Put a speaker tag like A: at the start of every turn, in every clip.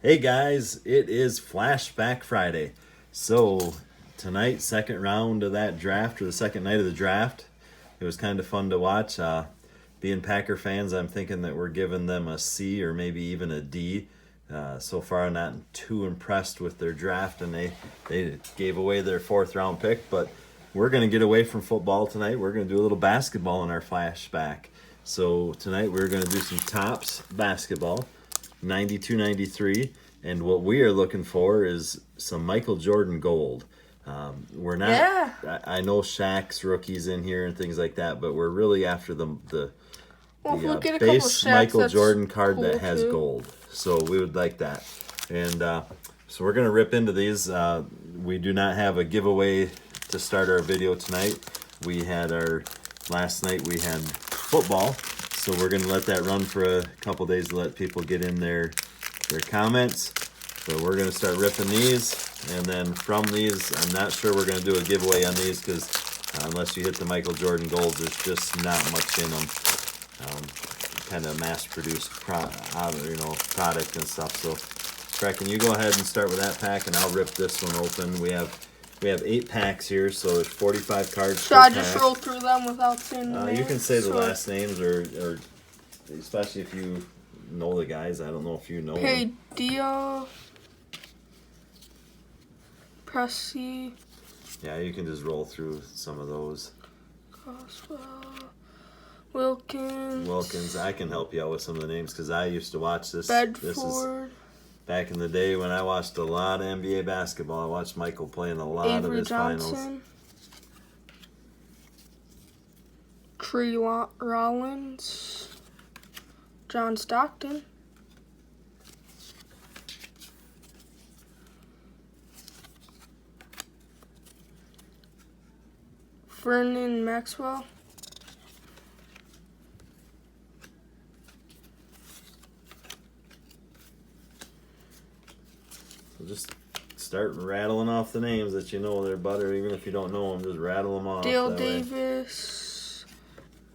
A: Hey guys, it is Flashback Friday. So tonight, second round of that draft, or the second night of the draft. It was kind of fun to watch. Being Packer fans, I'm thinking that we're giving them a C or maybe even a D. So far, I'm not too impressed with their draft, and they gave away their fourth round pick. But we're going to get away from football tonight. We're going to do a little basketball in our flashback. So tonight we're going to do some Topps basketball, 92-93, and what we are looking for is some Michael Jordan gold. We're not.
B: Yeah.
A: I know Shaq's rookies in here and things like that, but we're really after the base Michael Jordan card that has gold. So we would like that. And so we're going to rip into these. We do not have a giveaway to start our video tonight. Last night we had football. So we're going to let that run for a couple days to let people get in their comments. So we're going to start ripping these. And then from these, I'm not sure we're going to do a giveaway on these because unless you hit the Michael Jordan gold, there's just not much in them. Kind of mass-produced product and stuff. So, Brecken, you go ahead and start with that pack, and I'll rip this one open. We have 8 packs here, so there's 45 cards per pack.
B: Should I just roll through them without saying the names?
A: You can say the last names, or especially if you know the guys. I don't know if you know them.
B: Dio, Pressy.
A: Yeah, you can just roll through some of those.
B: Coswell. Wilkins.
A: I can help you out with some of the names because I used to watch this.
B: Bedford.
A: This is back in the day when I watched a lot of NBA basketball. I watched Michael play in a lot of his finals.
B: Tree Rollins. John Stockton. Vernon Maxwell.
A: Just start rattling off the names that you know they're butter, even if you don't know them. Just rattle them off.
B: Dale Davis,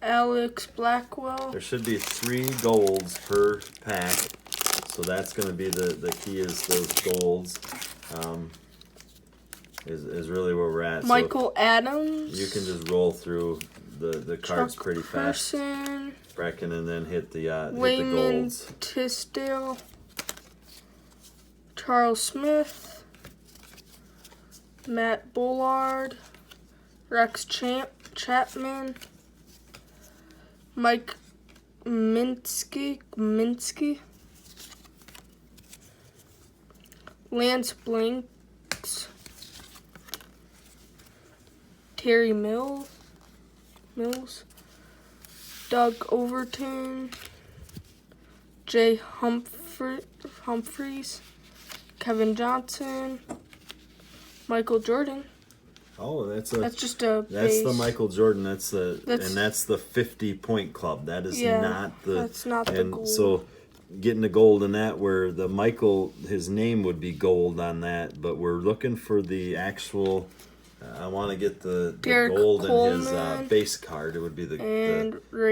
B: Alex Blackwell.
A: There should be 3 golds per pack, so that's going to be the key. Is those golds is really where we're at.
B: Michael Adams.
A: You can just roll through the cards pretty fast, Brecken, and then hit the golds.
B: Tisdale. Charles Smith, Matt Bullard, Rex Chapman, Mike Minsky, Lance Blanks, Terry Mills, Doug Overton, Jay Humphreys, Kevin Johnson, Michael Jordan.
A: Oh, that's
B: just a base.
A: That's the Michael Jordan. That's the 50-point club. That is not the.
B: That's not the gold.
A: So, getting the gold in that, where the Michael, his name would be gold on that, but we're looking for the actual. I want to get the gold
B: Coleman,
A: in his base card. It would be the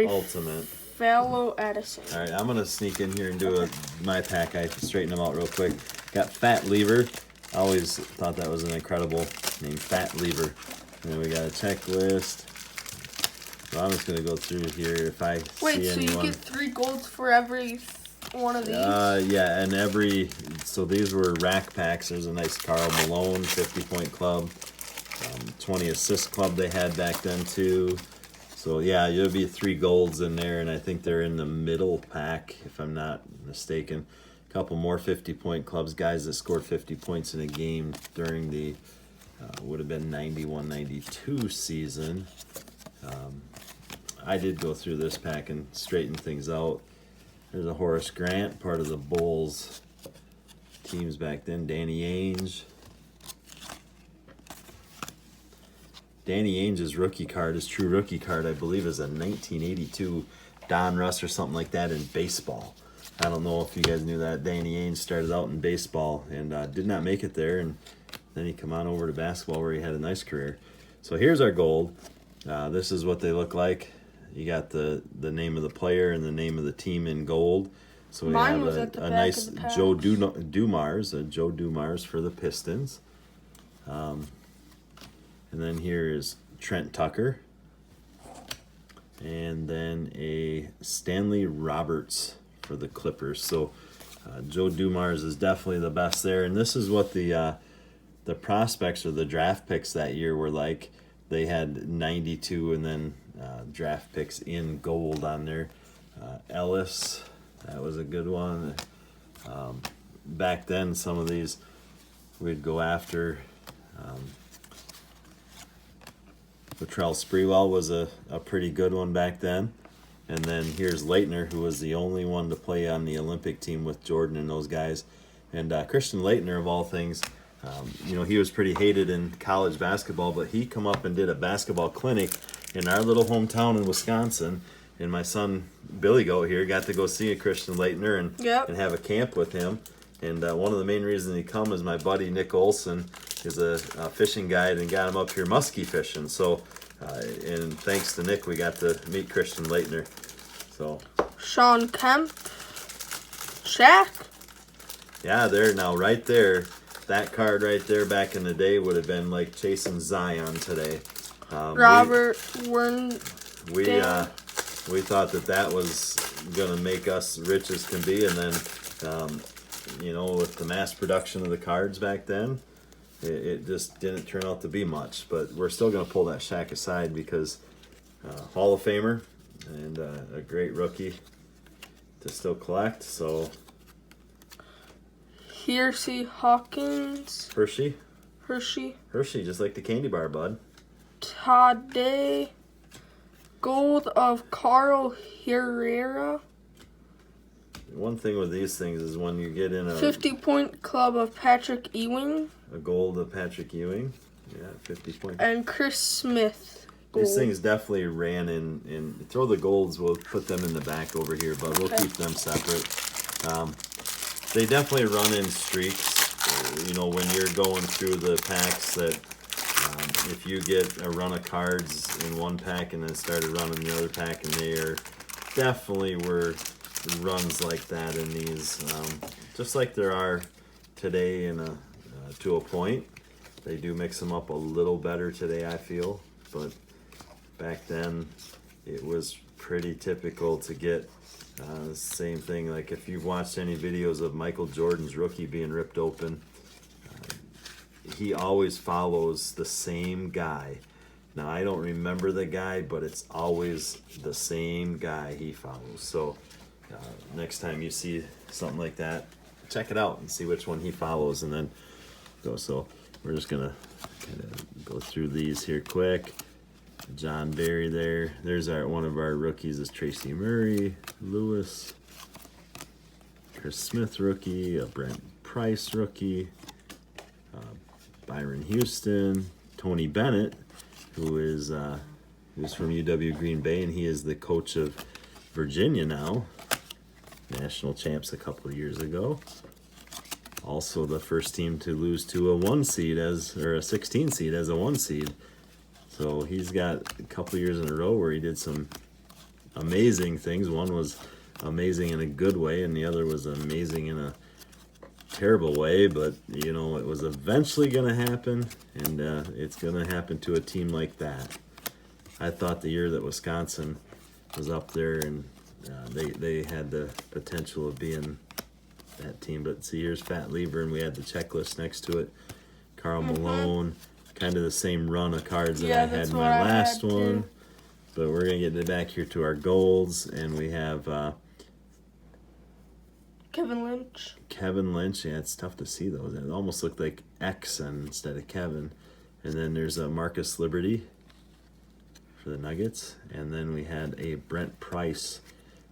A: ultimate.
B: Fallow Addison.
A: All right, I'm gonna sneak in here and do my pack. I straighten them out real quick. Got Fat Lever. I always thought that was an incredible name, Fat Lever. And then we got a checklist. So I'm just gonna go through here if I see anyone.
B: You get 3 golds for every one of these?
A: Yeah, and so these were rack packs. There's a nice Karl Malone 50-point club, 20 assist club they had back then too. So yeah, there'll be 3 golds in there, and I think they're in the middle pack if I'm not mistaken. A couple more 50-point clubs, guys that scored 50 points in a game during the would have been 91-92 season. I did go through this pack and straighten things out. There's a Horace Grant, part of the Bulls teams back then. Danny Ainge. Danny Ainge's rookie card, his true rookie card, I believe, is a 1982 Don Russ or something like that in baseball. I don't know if you guys knew that. Danny Ainge started out in baseball and did not make it there, and then he come on over to basketball where he had a nice career. So here's our gold. This is what they look like. You got the name of the player and the name of the team in gold. So we
B: Mine
A: have
B: was at the
A: a
B: back
A: nice
B: of the patch.
A: Joe Dumars for the Pistons. And then here is Trent Tucker. And then a Stanley Roberts for the Clippers. So Joe Dumars is definitely the best there. And this is what the prospects or the draft picks that year were like. They had 92 and then draft picks in gold on there. Ellis, that was a good one. Back then, some of these we'd go after. Latrell Sprewell was a pretty good one back then. And then here's Leitner, who was the only one to play on the Olympic team with Jordan and those guys. And Christian Leitner, of all things, he was pretty hated in college basketball, but he come up and did a basketball clinic in our little hometown in Wisconsin. And my son, Billy Goat here, got to go see a Christian Leitner and have a camp with him. And one of the main reasons he come is my buddy Nick Olson is a fishing guide and got him up here muskie fishing. So, and thanks to Nick, we got to meet Christian Leitner. So
B: Sean Kemp, Shaq.
A: Yeah, there now, right there. That card right there back in the day would have been like chasing Zion today.
B: Robert Wern.
A: We thought that was gonna make us rich as can be, and then with the mass production of the cards back then, it just didn't turn out to be much. But we're still gonna pull that Shaq aside because Hall of Famer and a great rookie to still collect. So
B: Hersey Hawkins.
A: Hershey,
B: Hershey.
A: just like the candy bar, bud.
B: Tade. Gold of Carl Herrera.
A: One thing with these things is when you get in a
B: 50-point club of Patrick Ewing.
A: A gold of Patrick Ewing. Yeah, 50 points.
B: And Chris Smith. Gold.
A: These things definitely ran in. Throw the golds, we'll put them in the back over here, but we'll keep them separate. They definitely run in streaks. When you're going through the packs that if you get a run of cards in one pack and then started running the other pack, and they are definitely were runs like that in these, just like there are today to a point. They do mix them up a little better today, I feel, but back then it was pretty typical to get same thing. Like if you've watched any videos of Michael Jordan's rookie being ripped open, he always follows the same guy. Now, I don't remember the guy, but it's always the same guy he follows. So next time you see something like that, check it out and see which one he follows and then go. So we're just going to kind of go through these here quick. John Barry there. There's one of our rookies is Tracy Murray, Lewis, Chris Smith rookie, a Brent Price rookie, Byron Houston, Tony Bennett, who's from UW Green Bay, and he is the coach of Virginia now. National champs a couple of years ago. Also the first team to lose to a 1 seed a 16 seed as a 1 seed. So he's got a couple of years in a row where he did some amazing things. One was amazing in a good way, and the other was amazing in a terrible way, but it was eventually going to happen, and it's going to happen to a team like that. I thought the year that Wisconsin was up there and they had the potential of being that team, but see, here's Fat Lever, and we had the checklist next to it. Karl Malone, kind of the same run of cards that I had in my last one, but we're going to get back here to our golds, and we have Kevin Lynch, yeah, it's tough to see those. It almost looked like X instead of Kevin. And then there's a Marcus Liberty for the Nuggets. And then we had a Brent Price,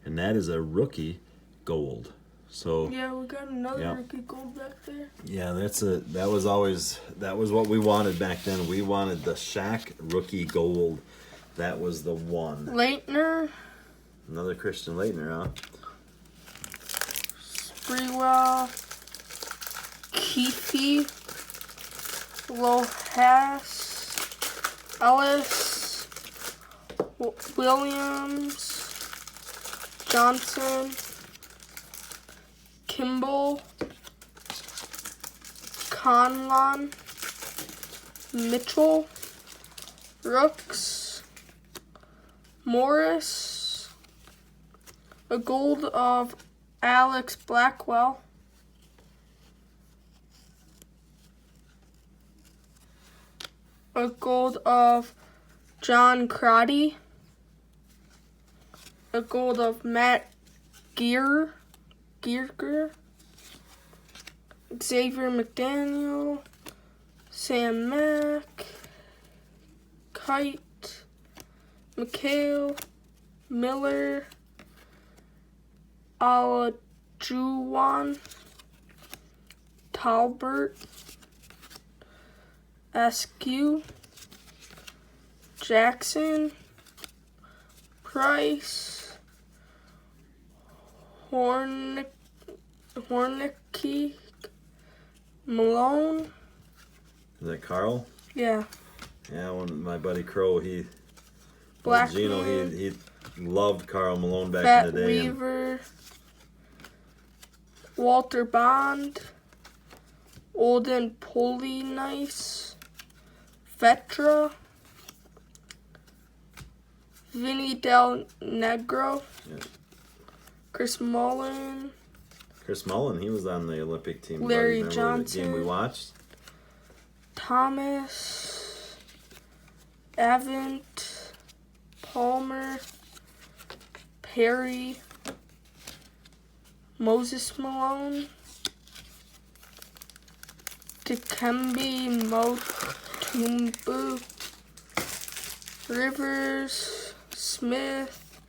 A: and that is a rookie gold. So
B: yeah, we got another rookie gold back there.
A: Yeah, that was what we wanted back then. We wanted the Shaq rookie gold. That was the one.
B: Leitner.
A: Another Christian Leitner, huh?
B: Sprewell, Keefe, Lohas, Ellis, Williams, Johnson, Kimball, Conlon, Mitchell, Rooks, Morris, a gold of Alex Blackwell, a gold of John Crotty, a gold of Matt Gierger, Xavier McDaniel, Sam Mack, Kite, McHale, Miller, Alajuwon, Talbert, Askew, Jackson, Price, Hornicky, Malone.
A: Is that Carl?
B: Yeah.
A: Yeah, when my buddy Crow,
B: Blackman,
A: Gino, he loved Carl Malone back
B: Fat
A: in the day.
B: Weaver, Walter Bond, Olden Police, Vetra, Vinny Del Negro,
A: Yeah.
B: Chris Mullen,
A: Chris Mullen, he was on the Olympic team.
B: Larry
A: Remember
B: Johnson,
A: the game we watched?
B: Thomas, Avent, Palmer, Perry, Moses Malone, Dikembe Mutombo, Rivers, Smith,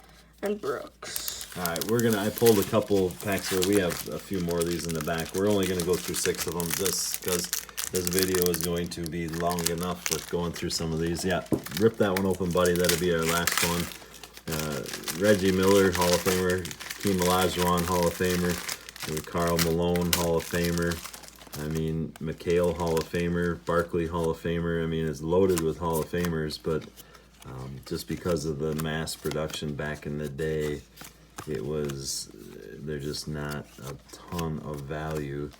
B: and Brooks.
A: All right, I pulled a couple packs here. We have a few more of these in the back. We're only going to go through 6 of them just because this video is going to be long enough with going through some of these. Yeah, rip that one open, buddy. That'll be our last one. Reggie Miller, Hall of Famer. Hakeem Olajuwon, Hall of Famer. Carl Malone, Hall of Famer. I mean, McHale, Hall of Famer. Barkley, Hall of Famer. I mean, it's loaded with Hall of Famers, but just because of the mass production back in the day, they're just not a ton of value.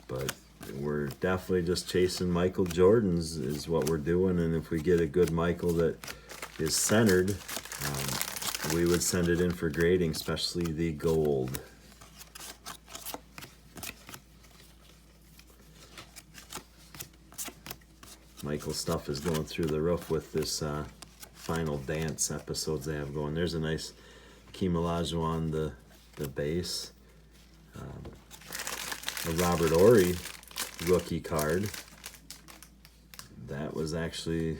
A: But we're definitely just chasing Michael Jordans is what we're doing, and if we get a good Michael that is centered, we would send it in for grading, especially the gold. Michael's stuff is going through the roof with this Final Dance episodes they have going. There's a nice Hakeem Olajuwon, the base. A Robert Horry rookie card. That was actually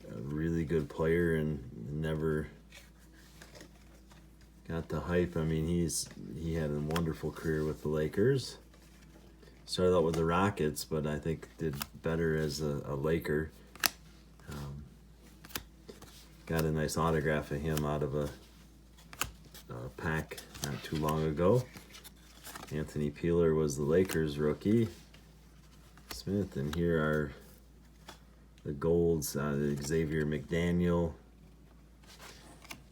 A: a really good player and never got the hype. I mean, he had a wonderful career with the Lakers. Started out with the Rockets, but I think did better as a Laker. Got a nice autograph of him out of a pack not too long ago. Anthony Peeler was the Lakers rookie. Smith, and here are the golds, Xavier McDaniel.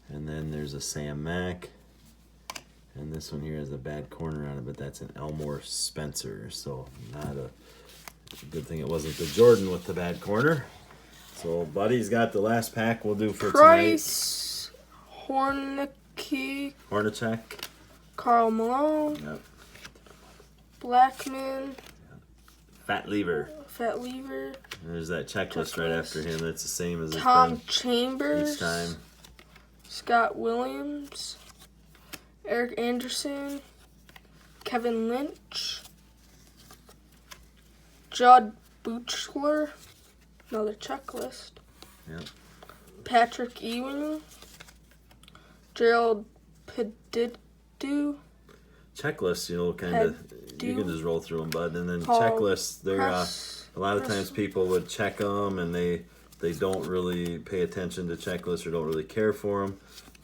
A: And then there's a Sam Mack. And this one here has a bad corner on it, but that's an Elmore Spencer. So not a good thing it wasn't the Jordan with the bad corner. So Buddy's got the last pack we'll do for
B: Price,
A: tonight. Hornacek.
B: Carl Malone.
A: Yep.
B: Blackman.
A: Fat Lever. There's that checklist right after him. That's the same as
B: Tom Chambers.
A: Each time.
B: Scott Williams. Eric Anderson. Kevin Lynch. Judd Buchler. Another checklist.
A: Yep.
B: Patrick Ewing. Gerald Pedidu.
A: Checklists, kind of, you can just roll through them, bud. And then
B: Paul
A: checklists, they're a lot of times people would check them and they don't really pay attention to checklists or don't really care for them.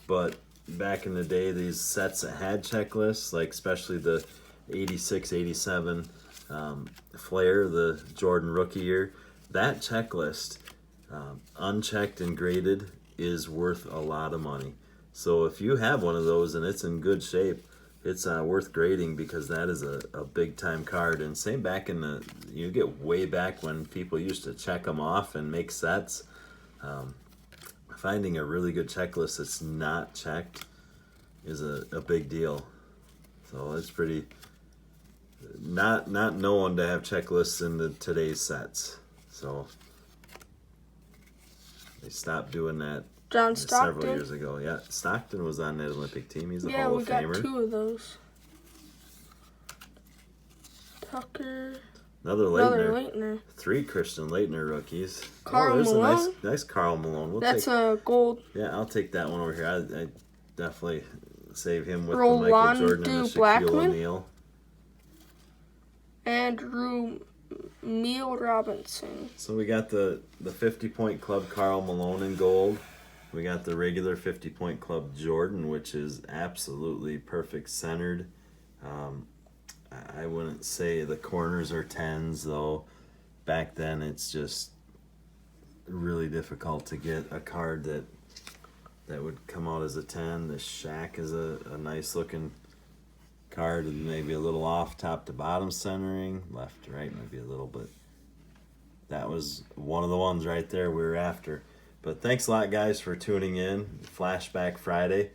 A: But back in the day, these sets that had checklists, like especially the 86, 87 Flair, the Jordan rookie year, that checklist, unchecked and graded, is worth a lot of money. So if you have one of those and it's in good shape, it's worth grading because that is a big time card. And same back in the, you get way back when people used to check them off and make sets. Finding a really good checklist that's not checked is a big deal. So it's pretty, not known to have checklists in today's sets. So they stopped doing that
B: John Stockton.
A: several years ago. Yeah, Stockton was on that Olympic team. He's a
B: Yeah,
A: Hall
B: we
A: of
B: got
A: Famer.
B: 2 of those. Tucker.
A: Another
B: Another
A: Leitner.
B: Leitner.
A: 3 Christian Leitner rookies.
B: Carl
A: there's
B: Malone.
A: a nice Carl Malone.
B: That's a gold.
A: Yeah, I'll take that one over here. I definitely save him with the
B: Rolando
A: Michael Jordan and the Shaquille
B: Blackman.
A: O'Neal.
B: Andrew Meal Robinson.
A: So we got the 50-point club Carl Malone in gold. We got the regular 50-point club Jordan, which is absolutely perfect centered. I wouldn't say the corners are 10s, though. Back then, it's just really difficult to get a card that would come out as a 10. The Shaq is a nice looking card, and maybe a little off top to bottom centering, left to right maybe a little, but that was one of the ones right there we were after. But thanks a lot, guys, for tuning in. Flashback Friday.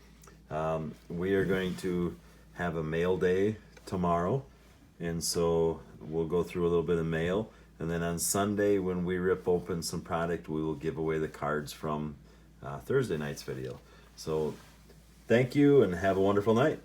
A: We are going to have a mail day tomorrow, and so we'll go through a little bit of mail, and then on Sunday when we rip open some product, we will give away the cards from Thursday night's video. So thank you and have a wonderful night.